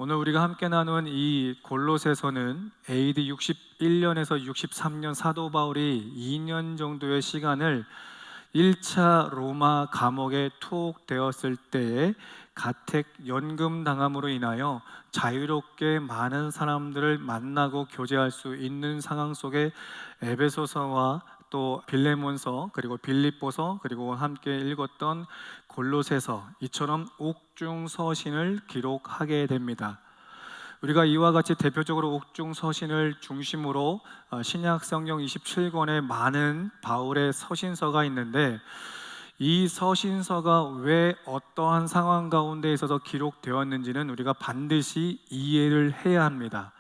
오늘 우리가 함께 나눈 이 골로새서는 AD 61년에서 63년 사도 바울이 2년 정도의 시간을 1차 로마 감옥에 투옥되었을 때에 가택 연금 당함으로 인하여 자유롭게 많은 사람들을 만나고 교제할 수 있는 상황 속에 에베소서와 또 빌레몬서 그리고 빌립보서 그리고 함께 읽었던 골로새서 이처럼 옥중서신을 기록하게 됩니다. 우리가 이와 같이 대표적으로 옥중서신을 중심으로 신약 성경 27권에 많은 바울의 서신서가 있는데, 이 서신서가 왜 어떠한 상황 가운데 있어서 기록되었는지는 우리가 반드시 이해를 해야 합니다.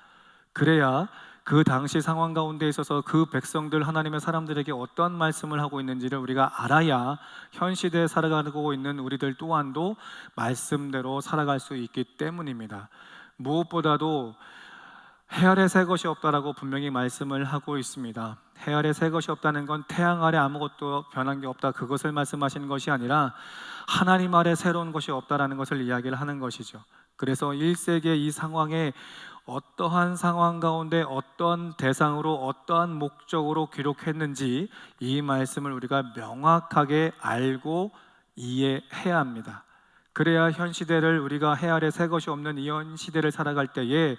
그래야 그 당시 상황 가운데 있어서 그 백성들, 하나님의 사람들에게 어떠한 말씀을 하고 있는지를 우리가 알아야 현 시대에 살아가고 있는 우리들 또한도 말씀대로 살아갈 수 있기 때문입니다. 무엇보다도 해 아래 새 것이 없다라고 분명히 말씀을 하고 있습니다. 해 아래 새 것이 없다는 건 태양 아래 아무것도 변한 게 없다, 그것을 말씀하시는 것이 아니라 하나님 아래 새로운 것이 없다라는 것을 이야기를 하는 것이죠. 그래서 1세기의 이 상황에 어떠한 상황 가운데 어떠한 대상으로 어떠한 목적으로 기록했는지 이 말씀을 우리가 명확하게 알고 이해해야 합니다. 그래야 현 시대를, 우리가 해 아래 새 것이 없는 이 현 시대를 살아갈 때에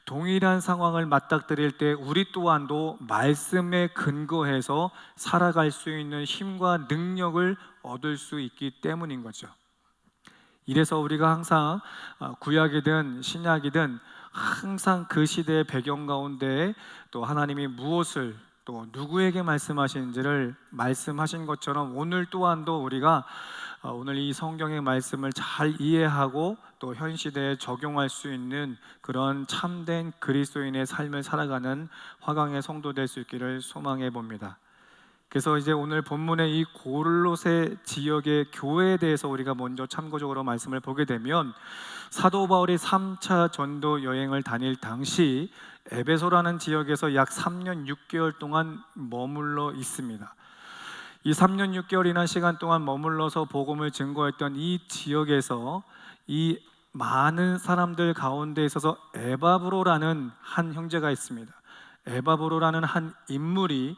동일한 상황을 맞닥뜨릴 때 우리 또한도 말씀에 근거해서 살아갈 수 있는 힘과 능력을 얻을 수 있기 때문인 거죠. 이래서 우리가 항상 구약이든 신약이든 항상 그 시대의 배경 가운데 또 하나님이 무엇을 또 누구에게 말씀하시는지를 말씀하신 것처럼 오늘 또한도 우리가 오늘 이 성경의 말씀을 잘 이해하고 또 현 시대에 적용할 수 있는 그런 참된 그리스도인의 삶을 살아가는 화강의 성도 될 수 있기를 소망해 봅니다. 그래서 이제 오늘 본문의 이 골로새 지역의 교회에 대해서 우리가 먼저 참고적으로 말씀을 보게 되면, 사도 바울이 3차 전도 여행을 다닐 당시 에베소라는 지역에서 약 3년 6개월 동안 머물러 있습니다. 이 3년 6개월이나 시간 동안 머물러서 복음을 증거했던 이 지역에서 이 많은 사람들 가운데 있어서 에바브로라는 한 형제가 있습니다. 에바브로라는 한 인물이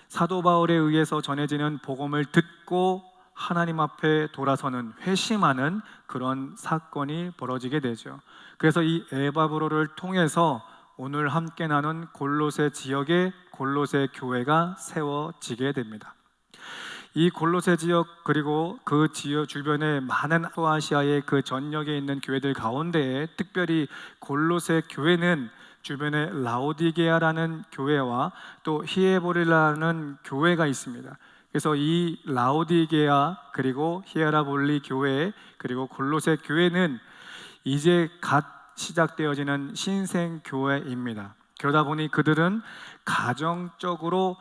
사도 바울에 의해서 전해지는 복음을 듣고 하나님 앞에 돌아서는, 회심하는 그런 사건이 벌어지게 되죠. 그래서 이 에바브로를 통해서 오늘 함께 나눈 골로새 지역의 골로새 교회가 세워지게 됩니다. 이 골로새 지역 그리고 그 지역 주변에 많은 소아시아의 그 전역에 있는 교회들 가운데 특별히 골로새 교회는 주변에 라오디게아라는 교회와 또 히에보리라는 교회가 있습니다. 그래서 이 라오디게아 그리고 히에라볼리 교회 그리고 골로새 교회는 이제 갓 시작되어지는 신생 교회입니다. 그러다 보니 그들은 가정적으로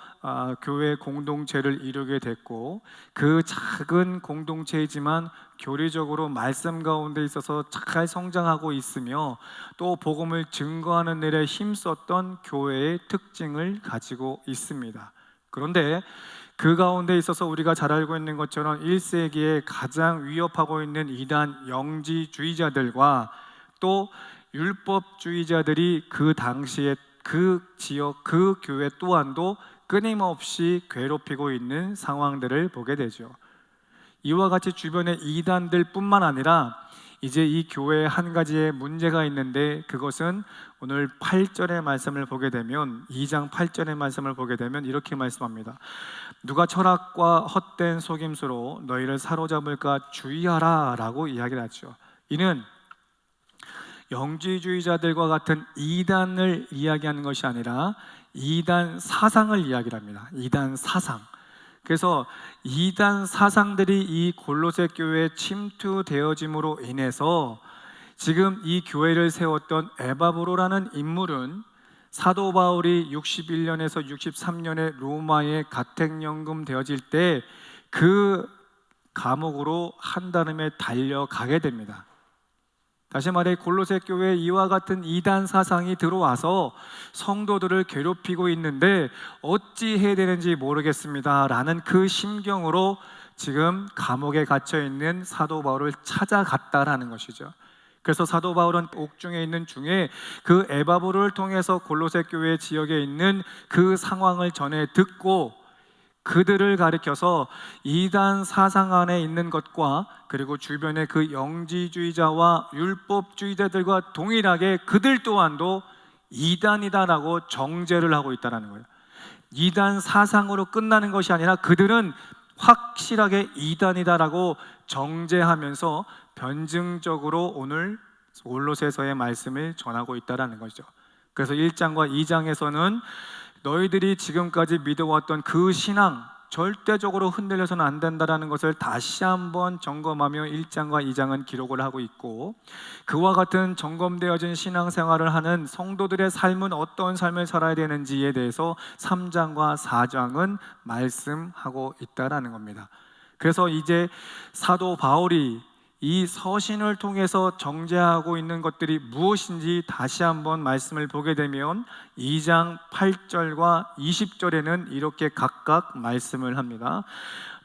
교회 공동체를 이루게 됐고, 그 작은 공동체이지만 교리적으로 말씀 가운데 있어서 잘 성장하고 있으며 또 복음을 증거하는 일에 힘썼던 교회의 특징을 가지고 있습니다. 그런데 그 가운데 있어서 우리가 잘 알고 있는 것처럼 1세기에 가장 위협하고 있는 이단 영지주의자들과 또 율법주의자들이 그 당시에 그 지역, 그 교회 또한도 끊임없이 괴롭히고 있는 상황들을 보게 되죠. 이와 같이 주변의 이단들 뿐만 아니라 이제 이 교회에 한 가지의 문제가 있는데, 그것은 오늘 8절의 말씀을 보게 되면, 2장 8절의 말씀을 보게 되면 이렇게 말씀합니다. 누가 철학과 헛된 속임수로 너희를 사로잡을까 주의하라 라고 이야기를 하죠. 이는 영지주의자들과 같은 이단을 이야기하는 것이 아니라 이단 사상을 이야기를 합니다. 이단 사상. 그래서 이단 사상들이 이 골로새 교회에 침투되어짐으로 인해서 지금 이 교회를 세웠던 에바브로라는 인물은 사도 바울이 61년에서 63년에 로마에 가택연금 되어질 때 그 감옥으로 한달음에 달려가게 됩니다. 다시 말해 골로새 교회에 이와 같은 이단 사상이 들어와서 성도들을 괴롭히고 있는데 어찌 해야 되는지 모르겠습니다 라는 그 심경으로 지금 감옥에 갇혀 있는 사도 바울을 찾아갔다라는 것이죠. 그래서 사도 바울은 옥중에 있는 중에 그 에바브로를 통해서 골로새 교회 지역에 있는 그 상황을 전해 듣고 그들을 가리켜서 이단 사상 안에 있는 것과 그리고 주변의 그 영지주의자와 율법주의자들과 동일하게 그들 또한도 이단이다라고 정죄를 하고 있다는 거예요. 이단 사상으로 끝나는 것이 아니라 그들은 확실하게 이단이다라고 정죄하면서 변증적으로 오늘 골로새서의 말씀을 전하고 있다는 거죠. 그래서 1장과 2장에서는 너희들이 지금까지 믿어왔던 그 신앙 절대적으로 흔들려서는 안 된다는 것을 다시 한번 점검하며 1장과 2장은 기록을 하고 있고, 그와 같은 점검되어진 신앙생활을 하는 성도들의 삶은 어떤 삶을 살아야 되는지에 대해서 3장과 4장은 말씀하고 있다는 겁니다. 그래서 이제 사도 바울이 이 서신을 통해서 정죄하고 있는 것들이 무엇인지 다시 한번 말씀을 보게 되면 2장 8절과 20절에는 이렇게 각각 말씀을 합니다.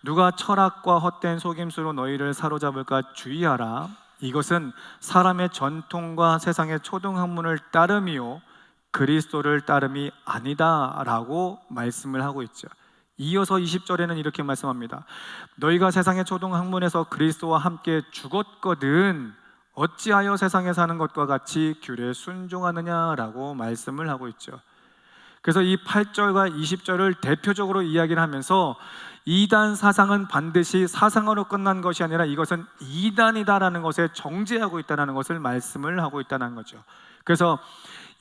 누가 철학과 헛된 속임수로 너희를 사로잡을까 주의하라. 이것은 사람의 전통과 세상의 초등학문을 따름이요 그리스도를 따름이 아니다 라고 말씀을 하고 있죠. 이어서 20절에는 이렇게 말씀합니다. 너희가 세상의 초등학문에서 그리스도와 함께 죽었거든 어찌하여 세상에 사는 것과 같이 규례에 순종하느냐라고 말씀을 하고 있죠. 그래서 이 8절과 20절을 대표적으로 이야기를 하면서 이단 사상은 반드시 사상으로 끝난 것이 아니라 이것은 이단이다라는 것에 정죄하고 있다는 것을 말씀을 하고 있다는 거죠. 그래서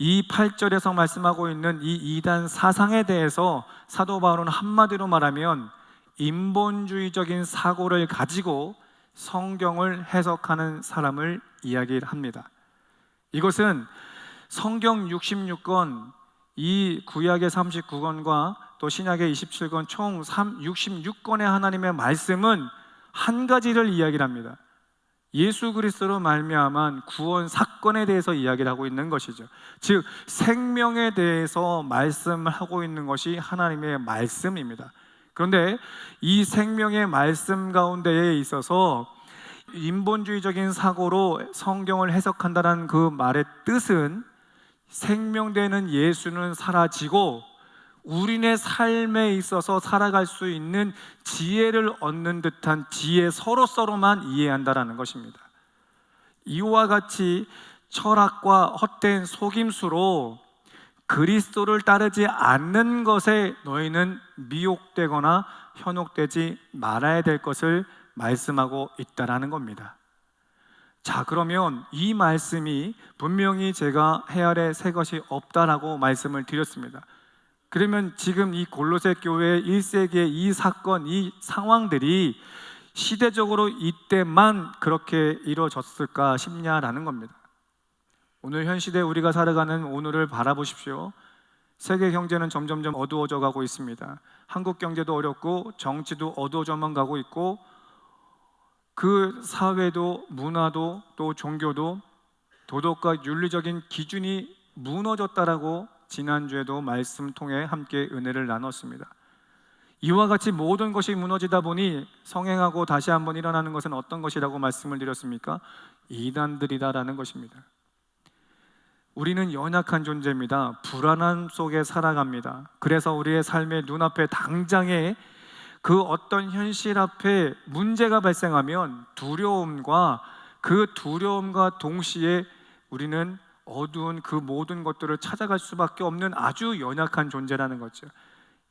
이 8절에서 말씀하고 있는 이 이단 사상에 대해서 사도 바울은 한마디로 말하면 인본주의적인 사고를 가지고 성경을 해석하는 사람을 이야기를 합니다. 이것은 성경 66권, 이 구약의 39권과 또 신약의 27권 총 66권의 하나님의 말씀은 한 가지를 이야기를 합니다. 예수 그리스도로 말미암은 구원 사건에 대해서 이야기를 하고 있는 것이죠. 즉 생명에 대해서 말씀을 하고 있는 것이 하나님의 말씀입니다. 그런데 이 생명의 말씀 가운데에 있어서 인본주의적인 사고로 성경을 해석한다는 그 말의 뜻은 생명되는 예수는 사라지고 우리네 삶에 있어서 살아갈 수 있는 지혜를 얻는 듯한 지혜서로서로만 이해한다는 것입니다. 이와 같이 철학과 헛된 속임수로 그리스도를 따르지 않는 것에 너희는 미혹되거나 현혹되지 말아야 될 것을 말씀하고 있다는 겁니다. 자, 그러면 이 말씀이 분명히 제가 헤아려 새 것이 없다라고 말씀을 드렸습니다. 그러면 지금 이 골로새 교회 1세기의 이 사건, 이 상황들이 시대적으로 이때만 그렇게 이루어졌을까 싶냐라는 겁니다. 오늘 현 시대 우리가 살아가는 오늘을 바라보십시오. 세계 경제는 점점점 어두워져 가고 있습니다. 한국 경제도 어렵고 정치도 어두워져만 가고 있고 그 사회도 문화도 또 종교도 도덕과 윤리적인 기준이 무너졌다라고 지난주에도 말씀 통해 함께 은혜를 나눴습니다. 이와 같이 모든 것이 무너지다 보니 성행하고 다시 한번 일어나는 것은 어떤 것이라고 말씀을 드렸습니까? 이단들이다라는 것입니다. 우리는 연약한 존재입니다. 불안함 속에 살아갑니다. 그래서 우리의 삶의 눈앞에 당장에 그 어떤 현실 앞에 문제가 발생하면 그 두려움과 동시에 우리는 어두운 그 모든 것들을 찾아갈 수밖에 없는 아주 연약한 존재라는 거죠.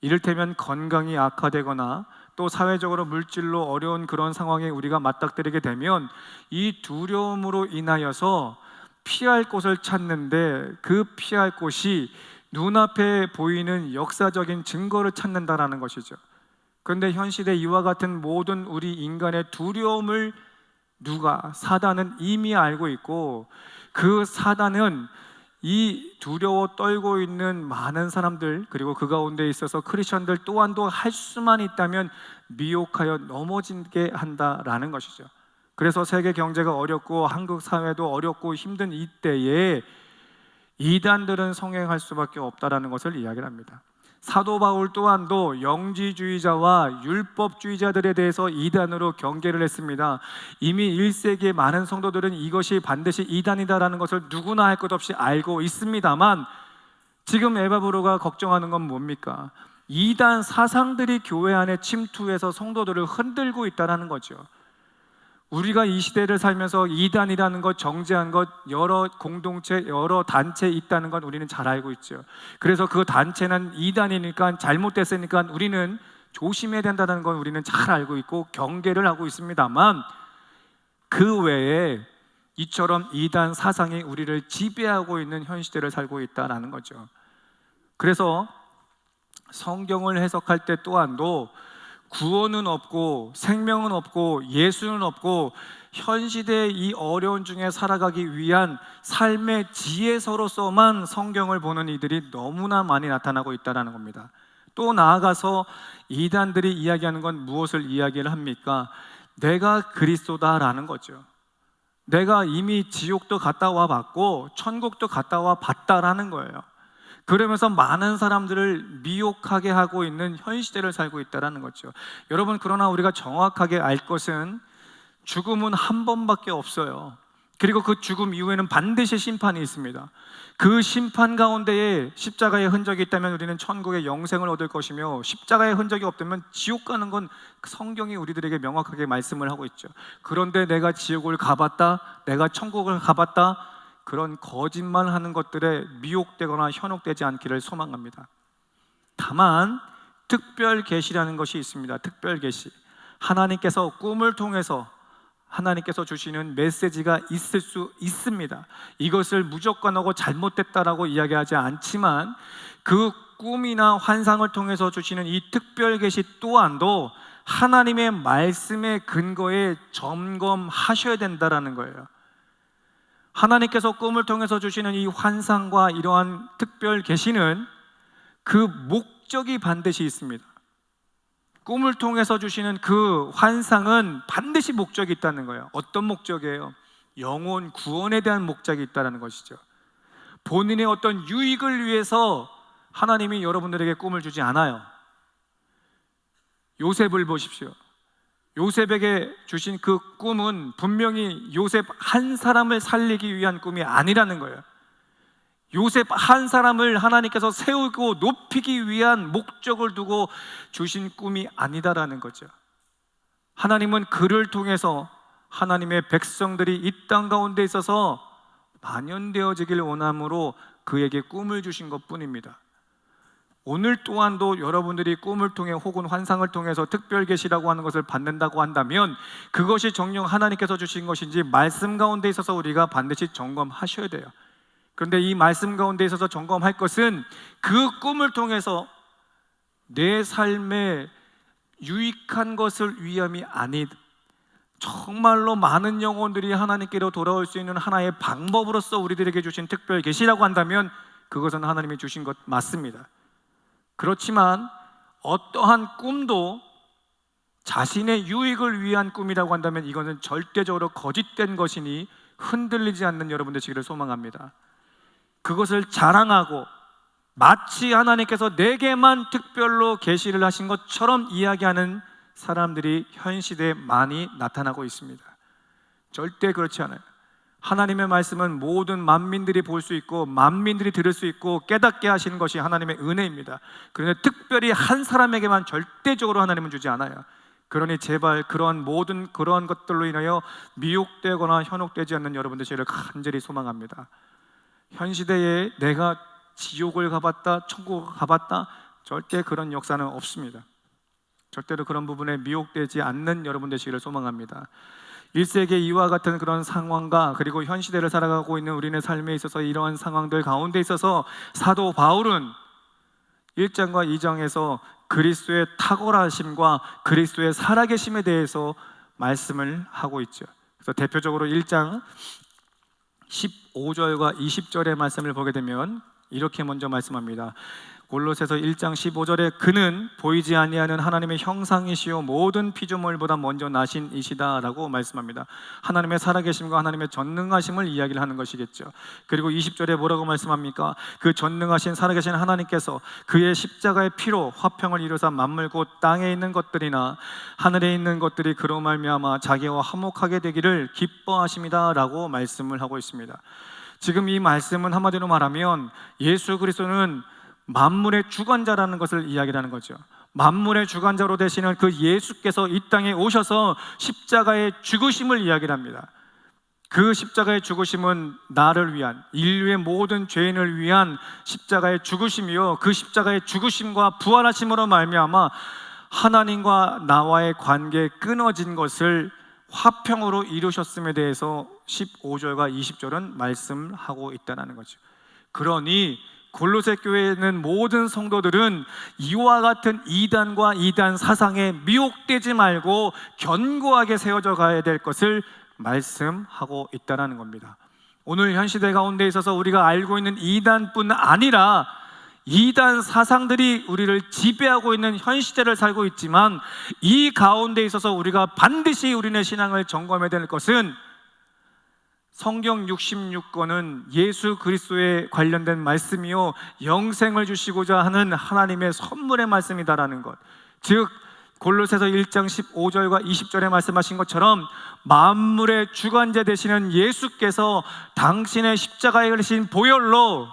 이를테면 건강이 악화되거나 또 사회적으로 물질로 어려운 그런 상황에 우리가 맞닥뜨리게 되면 이 두려움으로 인하여서 피할 곳을 찾는데 그 피할 곳이 눈앞에 보이는 역사적인 증거를 찾는다라는 것이죠. 그런데 현 시대 이와 같은 모든 우리 인간의 두려움을 사단은 이미 알고 있고 그 사단은 이 두려워 떨고 있는 많은 사람들 그리고 그 가운데 있어서 크리스천들 또한도 할 수만 있다면 미혹하여 넘어지게 한다라는 것이죠. 그래서 세계 경제가 어렵고 한국 사회도 어렵고 힘든 이때에 이단들은 성행할 수밖에 없다라는 것을 이야기를 합니다. 사도 바울 또한도 영지주의자와 율법주의자들에 대해서 이단으로 경계를 했습니다. 이미 1세기의 많은 성도들은 이것이 반드시 이단이다라는 것을 누구나 할 것 없이 알고 있습니다만, 지금 에바브로가 걱정하는 건 뭡니까? 이단 사상들이 교회 안에 침투해서 성도들을 흔들고 있다는 거죠. 우리가 이 시대를 살면서 이단이라는 것, 정죄한 것, 여러 공동체, 여러 단체 있다는 건 우리는 잘 알고 있죠. 그래서 그 단체는 이단이니까, 잘못됐으니까 우리는 조심해야 된다는 건 우리는 잘 알고 있고 경계를 하고 있습니다만, 그 외에 이처럼 이단 사상이 우리를 지배하고 있는 현 시대를 살고 있다는 거죠. 그래서 성경을 해석할 때 또한도 구원은 없고 생명은 없고 예수는 없고 현 시대의 이 어려운 중에 살아가기 위한 삶의 지혜서로서만 성경을 보는 이들이 너무나 많이 나타나고 있다는 겁니다. 또 나아가서 이단들이 이야기하는 건 무엇을 이야기를 합니까? 내가 그리스도다라는 거죠. 내가 이미 지옥도 갔다 와 봤고 천국도 갔다 와 봤다라는 거예요. 그러면서 많은 사람들을 미혹하게 하고 있는 현 시대를 살고 있다는 거죠. 여러분, 그러나 우리가 정확하게 알 것은 죽음은 한 번밖에 없어요. 그리고 그 죽음 이후에는 반드시 심판이 있습니다. 그 심판 가운데에 십자가의 흔적이 있다면 우리는 천국의 영생을 얻을 것이며, 십자가의 흔적이 없다면 지옥 가는 건 성경이 우리들에게 명확하게 말씀을 하고 있죠. 그런데 내가 지옥을 가봤다, 내가 천국을 가봤다, 그런 거짓말하는 것들에 미혹되거나 현혹되지 않기를 소망합니다. 다만 특별 계시라는 것이 있습니다. 특별 계시. 하나님께서 꿈을 통해서 하나님께서 주시는 메시지가 있을 수 있습니다. 이것을 무조건하고 잘못됐다라고 이야기하지 않지만, 그 꿈이나 환상을 통해서 주시는 이 특별 계시 또한도 하나님의 말씀의 근거에 점검하셔야 된다라는 거예요. 하나님께서 꿈을 통해서 주시는 이 환상과 이러한 특별 계시는 그 목적이 반드시 있습니다. 꿈을 통해서 주시는 그 환상은 반드시 목적이 있다는 거예요. 어떤 목적이에요? 영혼 구원에 대한 목적이 있다는 것이죠. 본인의 어떤 유익을 위해서 하나님이 여러분들에게 꿈을 주지 않아요. 요셉을 보십시오. 요셉에게 주신 그 꿈은 분명히 요셉 한 사람을 살리기 위한 꿈이 아니라는 거예요. 요셉 한 사람을 하나님께서 세우고 높이기 위한 목적을 두고 주신 꿈이 아니다라는 거죠. 하나님은 그를 통해서 하나님의 백성들이 이 땅 가운데 있어서 만연되어지길 원함으로 그에게 꿈을 주신 것뿐입니다. 오늘 또한도 여러분들이 꿈을 통해 혹은 환상을 통해서 특별 계시라고 하는 것을 받는다고 한다면 그것이 정녕 하나님께서 주신 것인지 말씀 가운데 있어서 우리가 반드시 점검하셔야 돼요. 그런데 이 말씀 가운데 있어서 점검할 것은 그 꿈을 통해서 내 삶에 유익한 것을 위함이 아닌, 정말로 많은 영혼들이 하나님께로 돌아올 수 있는 하나의 방법으로서 우리들에게 주신 특별 계시라고 한다면 그것은 하나님이 주신 것 맞습니다. 그렇지만 어떠한 꿈도 자신의 유익을 위한 꿈이라고 한다면 이것은 절대적으로 거짓된 것이니 흔들리지 않는 여러분들 되시기를 소망합니다. 그것을 자랑하고 마치 하나님께서 내게만 특별로 계시를 하신 것처럼 이야기하는 사람들이 현 시대에 많이 나타나고 있습니다. 절대 그렇지 않아요. 하나님의 말씀은 모든 만민들이 볼 수 있고 만민들이 들을 수 있고 깨닫게 하시는 것이 하나님의 은혜입니다. 그런데 특별히 한 사람에게만 절대적으로 하나님은 주지 않아요. 그러니 제발 모든 그러한 것들로 인하여 미혹되거나 현혹되지 않는 여러분들 저를 간절히 소망합니다. 현 시대에 내가 지옥을 가봤다, 천국을 가봤다, 절대 그런 역사는 없습니다. 절대로 그런 부분에 미혹되지 않는 여러분 되시기를 소망합니다. 1세기의 이와 같은 그런 상황과 그리고 현 시대를 살아가고 있는 우리의 삶에 있어서 이러한 상황들 가운데 있어서 사도 바울은 1장과 2장에서 그리스도의 탁월하심과 그리스도의 살아계심에 대해서 말씀을 하고 있죠. 그래서 대표적으로 1장 15절과 20절의 말씀을 보게 되면 이렇게 먼저 말씀합니다. 골로새서 1장 15절에 그는 보이지 아니하는 하나님의 형상이시요 모든 피조물보다 먼저 나신 이시다라고 말씀합니다. 하나님의 살아계심과 하나님의 전능하심을 이야기를 하는 것이겠죠. 그리고 20절에 뭐라고 말씀합니까? 그 전능하신 살아계신 하나님께서 그의 십자가의 피로 화평을 이루사 만물 곧 땅에 있는 것들이나 하늘에 있는 것들이 그로 말미암아 자기와 화목하게 되기를 기뻐하심이다라고 말씀을 하고 있습니다. 지금 이 말씀은 한마디로 말하면 예수 그리스도는 만물의 주관자라는 것을 이야기하는 거죠. 만물의 주관자로 되시는 그 예수께서 이 땅에 오셔서 십자가의 죽으심을 이야기합니다. 그 십자가의 죽으심은 나를 위한, 인류의 모든 죄인을 위한 십자가의 죽으심이요, 그 십자가의 죽으심과 부활하심으로 말미암아 하나님과 나와의 관계에 끊어진 것을 화평으로 이루셨음에 대해서 15절과 20절은 말씀하고 있다는 거죠. 그러니 골로새 교회에 있는 모든 성도들은 이와 같은 이단과 이단 사상에 미혹되지 말고 견고하게 세워져 가야 될 것을 말씀하고 있다는 겁니다. 오늘 현 시대 가운데 있어서 우리가 알고 있는 이단뿐 아니라 이단 사상들이 우리를 지배하고 있는 현 시대를 살고 있지만, 이 가운데 있어서 우리가 반드시 우리의 신앙을 점검해야 될 것은 성경 66권은 예수 그리스도에 관련된 말씀이요 영생을 주시고자 하는 하나님의 선물의 말씀이다라는 것. 즉 골로새서 1장 15절과 20절에 말씀하신 것처럼 만물의 주관자 되시는 예수께서 당신의 십자가에 걸리신 보혈로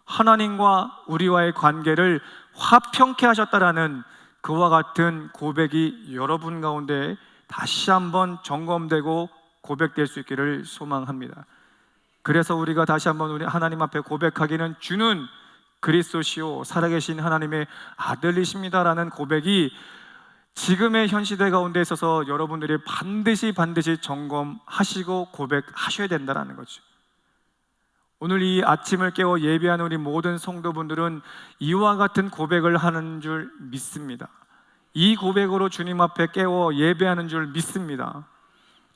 하나님과 우리와의 관계를 화평케 하셨다라는 그와 같은 고백이 여러분 가운데 다시 한번 점검되고 고백될 수 있기를 소망합니다. 그래서 우리가 다시 한번 우리 하나님 앞에 고백하기는 주는 그리스도시요 살아계신 하나님의 아들이십니다라는 고백이 지금의 현 시대 가운데 있어서 여러분들이 반드시 점검하시고 고백하셔야 된다는 거죠. 오늘 이 아침을 깨워 예배하는 우리 모든 성도분들은 이와 같은 고백을 하는 줄 믿습니다. 이 고백으로 주님 앞에 깨워 예배하는 줄 믿습니다.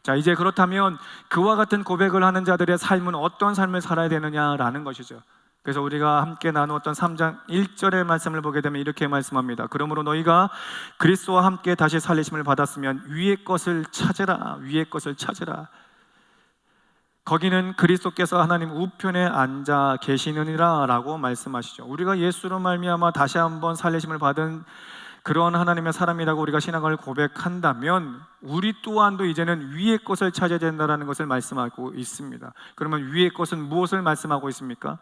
자, 이제 그렇다면 그와 같은 고백을 하는 자들의 삶은 어떤 삶을 살아야 되느냐라는 것이죠. 그래서 우리가 함께 나누었던 3장 1절의 말씀을 보게 되면 이렇게 말씀합니다. 그러므로 너희가 그리스도와 함께 다시 살리심을 받았으면 위의 것을 찾으라, 위의 것을 찾으라. 거기는 그리스도께서 하나님 우편에 앉아 계시느니라 라고 말씀하시죠. 우리가 예수로 말미암아 다시 한번 살리심을 받은 그런 하나님의 사람이라고 우리가 신앙을 고백한다면 우리 또한도 이제는 위의 것을 찾아야 된다는 것을 말씀하고 있습니다. 그러면 위의 것은 무엇을 말씀하고 있습니까?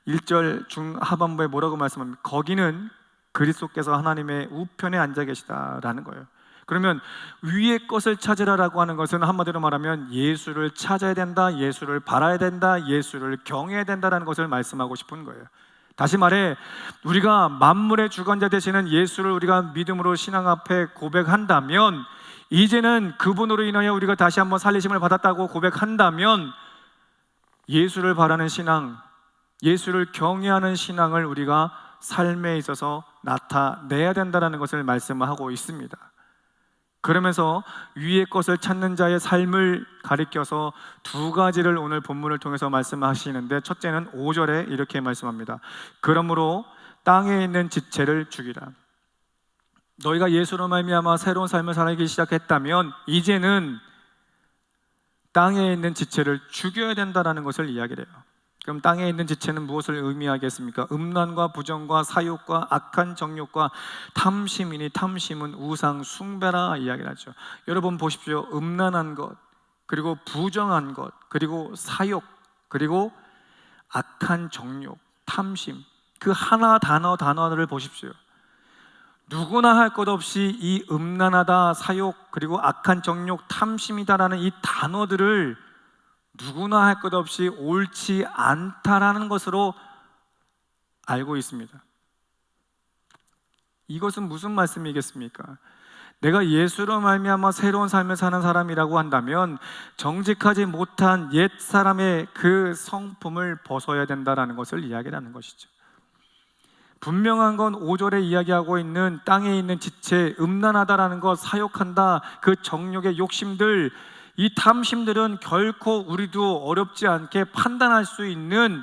1절 중하반부에 뭐라고 말씀합니까? 거기는 그리스도께서 하나님의 우편에 앉아 계시다라는 거예요. 그러면 위의 것을 찾으라라고 하는 것은 한마디로 말하면 예수를 찾아야 된다, 예수를 바라야 된다, 예수를 경외해야 된다라는 것을 말씀하고 싶은 거예요. 다시 말해 우리가 만물의 주관자 되시는 예수를 우리가 믿음으로 신앙 앞에 고백한다면, 이제는 그분으로 인하여 우리가 다시 한번 살리심을 받았다고 고백한다면 예수를 바라는 신앙, 예수를 경외하는 신앙을 우리가 삶에 있어서 나타내야 된다는 것을 말씀하고 있습니다. 그러면서 위의 것을 찾는 자의 삶을 가리켜서 두 가지를 오늘 본문을 통해서 말씀하시는데, 첫째는 5절에 이렇게 말씀합니다. 그러므로 땅에 있는 지체를 죽이라. 너희가 예수로 말미암아 새로운 삶을 살기 시작했다면 이제는 땅에 있는 지체를 죽여야 된다는 것을 이야기를 해요. 그럼 땅에 있는 지체는 무엇을 의미하겠습니까? 음란과 부정과 사욕과 악한 정욕과 탐심이니 탐심은 우상 숭배라 이야기를 하죠. 여러분 보십시오. 음란한 것, 그리고 부정한 것, 그리고 사욕, 그리고 악한 정욕, 탐심, 그 하나 단어를 보십시오. 누구나 할 것 없이 이 음란하다, 사욕, 그리고 악한 정욕, 탐심이다라는 이 단어들을 누구나 할 것 없이 옳지 않다라는 것으로 알고 있습니다. 이것은 무슨 말씀이겠습니까? 내가 예수로 말미암아 새로운 삶을 사는 사람이라고 한다면 정직하지 못한 옛 사람의 그 성품을 벗어야 된다라는 것을 이야기하는 것이죠. 분명한 건 5절에 이야기하고 있는 땅에 있는 지체, 음란하다라는 것, 사욕한다, 그 정욕의 욕심들, 이 탐심들은 결코 우리도 어렵지 않게 판단할 수 있는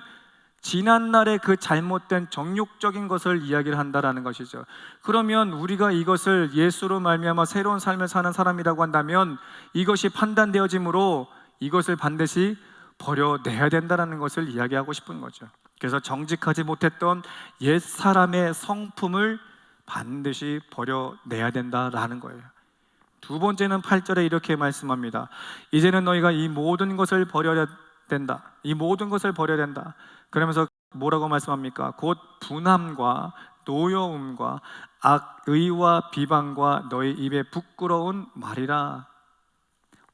지난날의 그 잘못된 정욕적인 것을 이야기를 한다라는 것이죠. 그러면 우리가 이것을 예수로 말미암아 새로운 삶을 사는 사람이라고 한다면 이것이 판단되어지므로 이것을 반드시 버려내야 된다는 것을 이야기하고 싶은 거죠. 그래서 정직하지 못했던 옛 사람의 성품을 반드시 버려내야 된다라는 거예요. 두 번째는 8절에 이렇게 말씀합니다. 이제는 너희가 이 모든 것을 버려야 된다. 이 모든 것을 버려야 된다. 그러면서 뭐라고 말씀합니까? 곧 분함과 노여움과 악의와 비방과 너희 입에 부끄러운 말이라.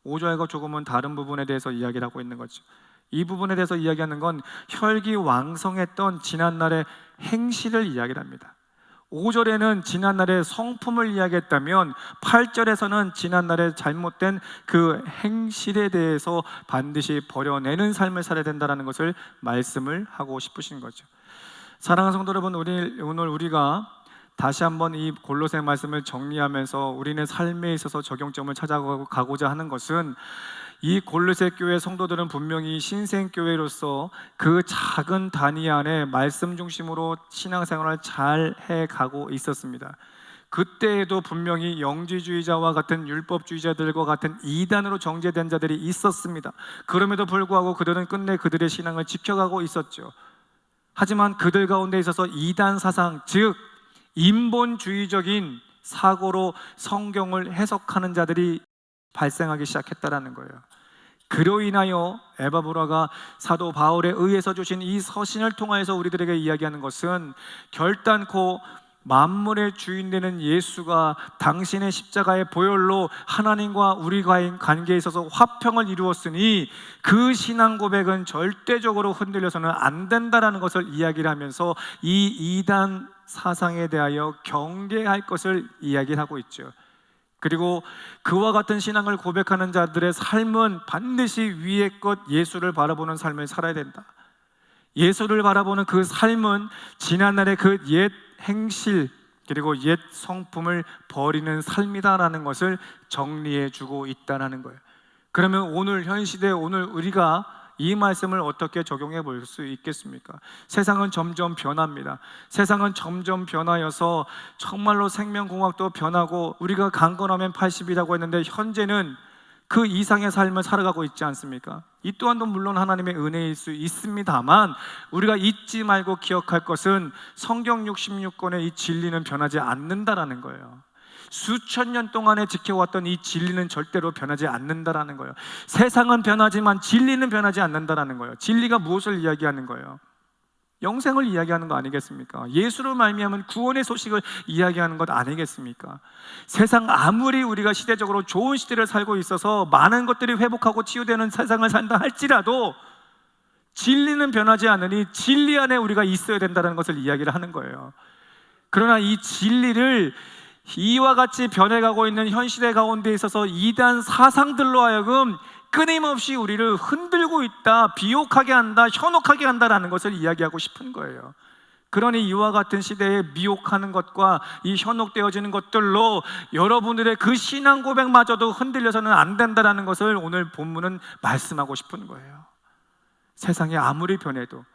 5절과 조금은 다른 부분에 대해서 이야기를 하고 있는 거죠. 이 부분에 대해서 이야기하는 건 혈기왕성했던 지난날의 행실을 이야기를 합니다. 5절에는 지난날의 성품을 이야기했다면 8절에서는 지난날의 잘못된 그 행실에 대해서 반드시 버려내는 삶을 살아야 된다는 것을 말씀을 하고 싶으신 거죠. 사랑하는 성도 여러분, 오늘 우리가 다시 한번 이 골로새 말씀을 정리하면서 우리는 삶에 있어서 적용점을 찾아가고자 하는 것은 이 골로새 교회 성도들은 분명히 신생교회로서 그 작은 단위 안에 말씀 중심으로 신앙생활을 잘 해가고 있었습니다. 그때에도 분명히 영지주의자와 같은 율법주의자들과 같은 이단으로 정죄된 자들이 있었습니다. 그럼에도 불구하고 그들은 끝내 그들의 신앙을 지켜가고 있었죠. 하지만 그들 가운데 있어서 이단 사상, 즉 인본주의적인 사고로 성경을 해석하는 자들이 발생하기 시작했다라는 거예요. 그로 인하여 에바브라가 사도 바울에 의해서 주신 이 서신을 통하여서 우리들에게 이야기하는 것은 결단코 만물의 주인 되는 예수가 당신의 십자가의 보혈로 하나님과 우리과의 관계에 있어서 화평을 이루었으니 그 신앙 고백은 절대적으로 흔들려서는 안 된다라는 것을 이야기를 하면서 이 이단 사상에 대하여 경계할 것을 이야기를 하고 있죠. 그리고 그와 같은 신앙을 고백하는 자들의 삶은 반드시 위의 것 예수를 바라보는 삶을 살아야 된다. 예수를 바라보는 그 삶은 지난날의 그 옛 행실 그리고 옛 성품을 버리는 삶이다라는 것을 정리해 주고 있다는 거예요. 그러면 오늘 현 시대 오늘 우리가 이 말씀을 어떻게 적용해 볼 수 있겠습니까? 세상은 점점 변합니다. 세상은 점점 변하여서 정말로 생명공학도 변하고 우리가 강건하면 80이라고 했는데 현재는 그 이상의 삶을 살아가고 있지 않습니까? 이 또한도 물론 하나님의 은혜일 수 있습니다만 우리가 잊지 말고 기억할 것은 성경 66권의 이 진리는 변하지 않는다라는 거예요. 수천 년 동안에 지켜왔던 이 진리는 절대로 변하지 않는다라는 거예요. 세상은 변하지만 진리는 변하지 않는다라는 거예요. 진리가 무엇을 이야기하는 거예요? 영생을 이야기하는 거 아니겠습니까? 예수로 말미암은 구원의 소식을 이야기하는 것 아니겠습니까? 세상 아무리 우리가 시대적으로 좋은 시대를 살고 있어서 많은 것들이 회복하고 치유되는 세상을 산다 할지라도 진리는 변하지 않으니 진리 안에 우리가 있어야 된다는 것을 이야기를 하는 거예요. 그러나 이 진리를 이와 같이 변해가고 있는 현 시대 가운데 있어서 이단 사상들로 하여금 끊임없이 우리를 흔들고 있다, 비욕하게 한다, 현혹하게 한다라는 것을 이야기하고 싶은 거예요. 그러니 이와 같은 시대에 미혹하는 것과 이 현혹되어지는 것들로 여러분들의 그 신앙 고백마저도 흔들려서는 안 된다라는 것을 오늘 본문은 말씀하고 싶은 거예요. 세상이 아무리 변해도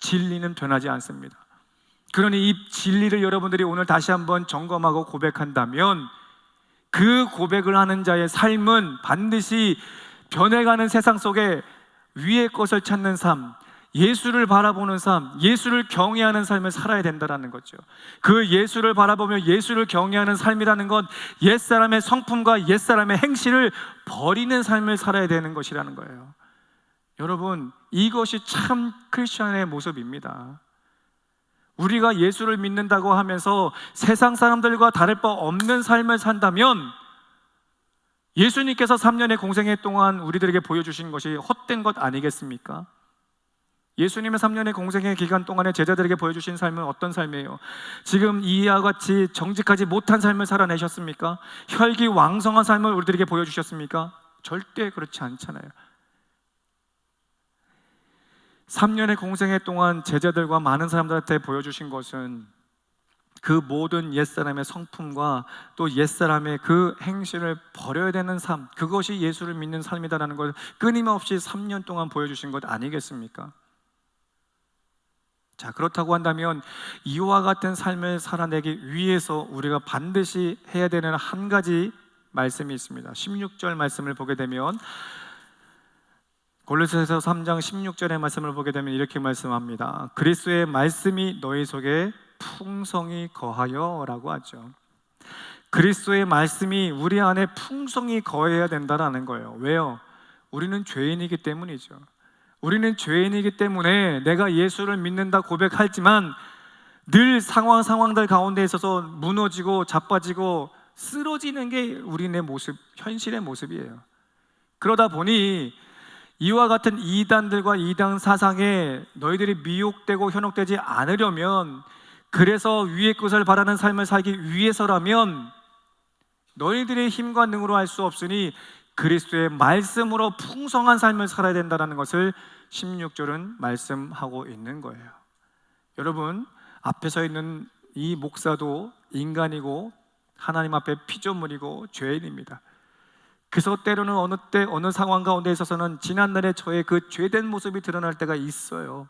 진리는 변하지 않습니다. 그러니 이 진리를 여러분들이 오늘 다시 한번 점검하고 고백한다면 그 고백을 하는 자의 삶은 반드시 변해가는 세상 속에 위의 것을 찾는 삶, 예수를 바라보는 삶, 예수를 경외하는 삶을 살아야 된다는 거죠. 그 예수를 바라보며 예수를 경외하는 삶이라는 건 옛사람의 성품과 옛사람의 행실을 버리는 삶을 살아야 되는 것이라는 거예요. 여러분, 이것이 참 크리스천의 모습입니다. 우리가 예수를 믿는다고 하면서 세상 사람들과 다를 바 없는 삶을 산다면 예수님께서 3년의 공생애 동안 우리들에게 보여주신 것이 헛된 것 아니겠습니까? 예수님의 3년의 공생애 기간 동안에 제자들에게 보여주신 삶은 어떤 삶이에요? 지금 이와 같이 정직하지 못한 삶을 살아내셨습니까? 혈기왕성한 삶을 우리들에게 보여주셨습니까? 절대 그렇지 않잖아요. 3년의 공생애 동안 제자들과 많은 사람들한테 보여주신 것은 그 모든 옛사람의 성품과 또 옛사람의 그 행실을 버려야 되는 삶, 그것이 예수를 믿는 삶이다라는 걸 끊임없이 3년 동안 보여주신 것 아니겠습니까? 자, 그렇다고 한다면 이와 같은 삶을 살아내기 위해서 우리가 반드시 해야 되는 한 가지 말씀이 있습니다. 16절 말씀을 보게 되면, 골로새서 3장 16절의 말씀을 보게 되면 이렇게 말씀합니다. 그리스도의 말씀이 너희 속에 풍성히 거하여 라고 하죠. 그리스도의 말씀이 우리 안에 풍성히 거해야 된다는 거예요. 왜요? 우리는 죄인이기 때문이죠. 우리는 죄인이기 때문에 내가 예수를 믿는다 고백하지만 늘 상황들 가운데 있어서 무너지고 자빠지고 쓰러지는 게 우리의 모습, 현실의 모습이에요. 그러다 보니 이와 같은 이단들과 이단 사상에 너희들이 미혹되고 현혹되지 않으려면, 그래서 위의 것을 바라는 삶을 살기 위해서라면 너희들의 힘과 능으로 할 수 없으니 그리스도의 말씀으로 풍성한 삶을 살아야 된다는 것을 16절은 말씀하고 있는 거예요. 여러분, 앞에 서 있는 이 목사도 인간이고 하나님 앞에 피조물이고 죄인입니다. 그래서 때로는 어느 때 어느 상황 가운데 있어서는 지난날의 저의 그 죄된 모습이 드러날 때가 있어요.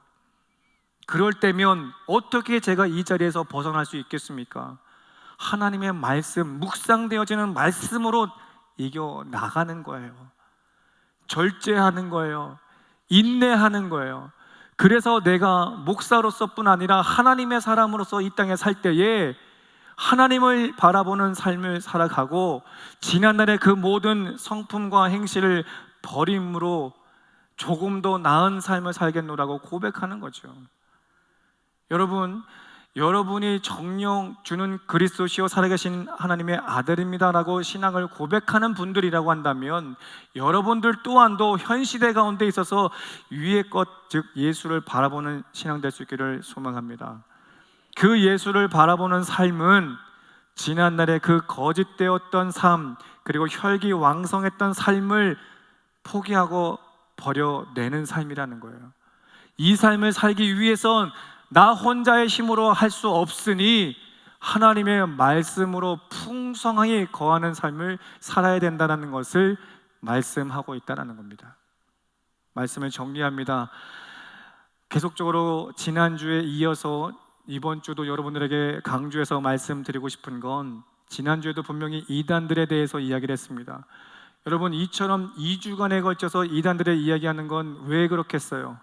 그럴 때면 어떻게 제가 이 자리에서 벗어날 수 있겠습니까? 하나님의 말씀, 묵상되어지는 말씀으로 이겨나가는 거예요. 절제하는 거예요. 인내하는 거예요. 그래서 내가 목사로서 뿐 아니라 하나님의 사람으로서 이 땅에 살 때에 하나님을 바라보는 삶을 살아가고 지난날의 그 모든 성품과 행실을 버림으로 조금 더 나은 삶을 살겠노라고 고백하는 거죠. 여러분, 여러분이 정령 주는 그리스도시요 살아계신 하나님의 아들입니다라고 신앙을 고백하는 분들이라고 한다면 여러분들 또한도 현 시대 가운데 있어서 위의 것, 즉 예수를 바라보는 신앙 될 수 있기를 소망합니다. 그 예수를 바라보는 삶은 지난날의 그 거짓되었던 삶, 그리고 혈기왕성했던 삶을 포기하고 버려내는 삶이라는 거예요. 이 삶을 살기 위해선 나 혼자의 힘으로 할 수 없으니 하나님의 말씀으로 풍성하게 거하는 삶을 살아야 된다는 것을 말씀하고 있다는 겁니다. 말씀을 정리합니다. 계속적으로 지난주에 이어서 이번 주도 여러분들에게 강조해서 말씀드리고 싶은 건, 지난주에도 분명히 이단들에 대해서 이야기를 했습니다. 여러분, 이처럼 2주간에 걸쳐서 이단들의 이야기하는 건 왜 그렇겠어요?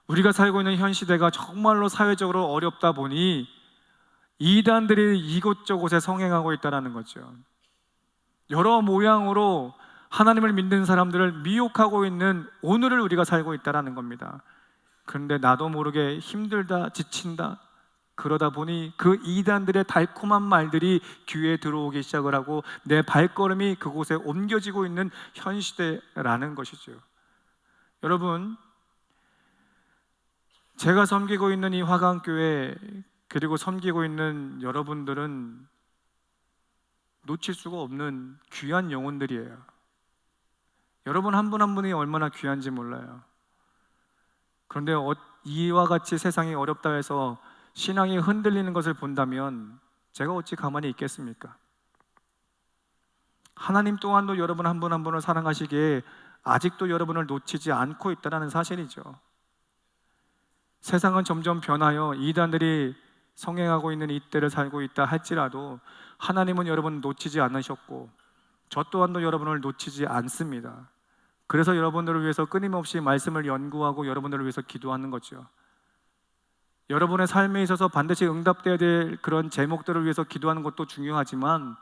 우리가 살고 있는 현 시대가 정말로 사회적으로 어렵다 보니 이단들이 이곳저곳에 성행하고 있다는 거죠. 여러 모양으로 하나님을 믿는 사람들을 미혹하고 있는 오늘을 우리가 살고 있다는 겁니다. 그런데 나도 모르게 힘들다, 지친다, 그러다 보니 그 이단들의 달콤한 말들이 귀에 들어오기 시작을 하고 내 발걸음이 그곳에 옮겨지고 있는 현 시대라는 것이죠. 여러분, 제가 섬기고 있는 이 화강교회, 그리고 섬기고 있는 여러분들은 놓칠 수가 없는 귀한 영혼들이에요. 여러분 한 분 한 분이 얼마나 귀한지 몰라요. 그런데 이와 같이 세상이 어렵다 해서 신앙이 흔들리는 것을 본다면 제가 어찌 가만히 있겠습니까? 하나님 또한도 여러분 한 분 한 분을 사랑하시기에 아직도 여러분을 놓치지 않고 있다는 사실이죠. 세상은 점점 변하여 이단들이 성행하고 있는 이때를 살고 있다 할지라도 하나님은 여러분을 놓치지 않으셨고 저 또한도 여러분을 놓치지 않습니다. 그래서 여러분들을 위해서 끊임없이 말씀을 연구하고 여러분들을 위해서 기도하는 거죠. 여러분의 삶에 있어서 반드시 응답되어야 될 그런 제목들을 위해서 기도하는 것도 중요하지만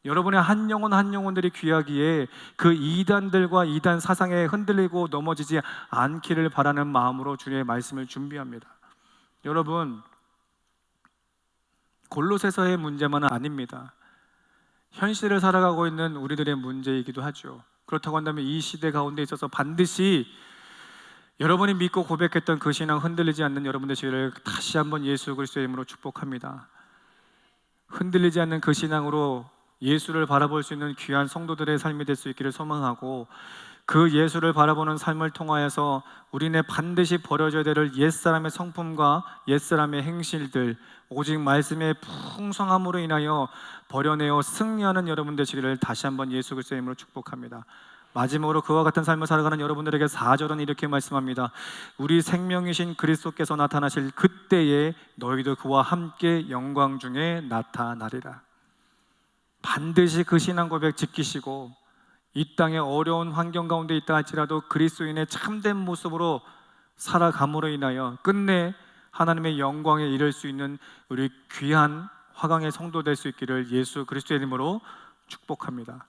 여러분의 한 영혼 한 영혼들이 귀하기에 그 이단들과 이단 사상에 흔들리고 넘어지지 않기를 바라는 마음으로 주님의 말씀을 준비합니다. 여러분, 골로새서의 문제만은 아닙니다. 현실을 살아가고 있는 우리들의 문제이기도 하죠. 그렇다고 한다면 이 시대 가운데 있어서 반드시 여러분이 믿고 고백했던 그 신앙 흔들리지 않는 여러분 되시기를 다시 한번 예수 그리스도의 이름으로 축복합니다. 흔들리지 않는 그 신앙으로 예수를 바라볼 수 있는 귀한 성도들의 삶이 될 수 있기를 소망하고, 그 예수를 바라보는 삶을 통하여서 우리네 반드시 버려져야 될 옛사람의 성품과 옛사람의 행실들, 오직 말씀의 풍성함으로 인하여 버려내어 승리하는 여러분 되시기를 다시 한번 예수 그리스도의 이름으로 축복합니다. 마지막으로 그와 같은 삶을 살아가는 여러분들에게 4절은 이렇게 말씀합니다. 우리 생명이신 그리스도께서 나타나실 그때에 너희도 그와 함께 영광 중에 나타나리라. 반드시 그 신앙 고백 지키시고 이 땅의 어려운 환경 가운데 있다 할지라도 그리스도인의 참된 모습으로 살아감으로 인하여 끝내 하나님의 영광에 이를 수 있는 우리 귀한 화강의 성도 될 수 있기를 예수 그리스도의 이름으로 축복합니다.